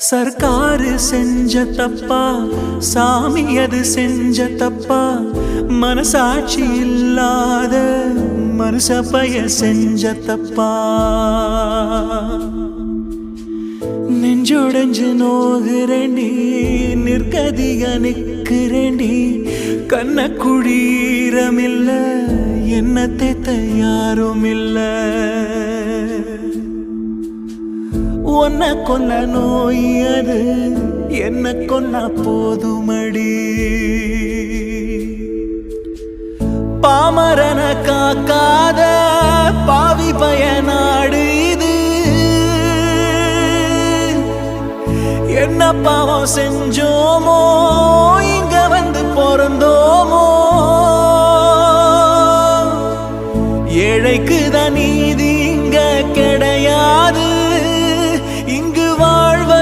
சர்க்காரு செஞ்ச தப்பா, சாமி அது செஞ்ச தப்பா, மனசாட்சி இல்லாத மனுஷ பைய செஞ்ச தப்பா. நெஞ்சொடைஞ்சு நோகுறேண்டி, நிற்கதிக நிற்கிறேண்டி, கண்ண குழீரமில்ல, என்ன தேத்த யாரும் இல்ல. உன்னை கொல்ல நோய் அது, என்ன கொன்னா போதுமடி. பாமரன காக்காத பாவி பயனாடு இது, என்ன பாவம் செஞ்சோமோ இங்க வந்து பிறந்தோமோ.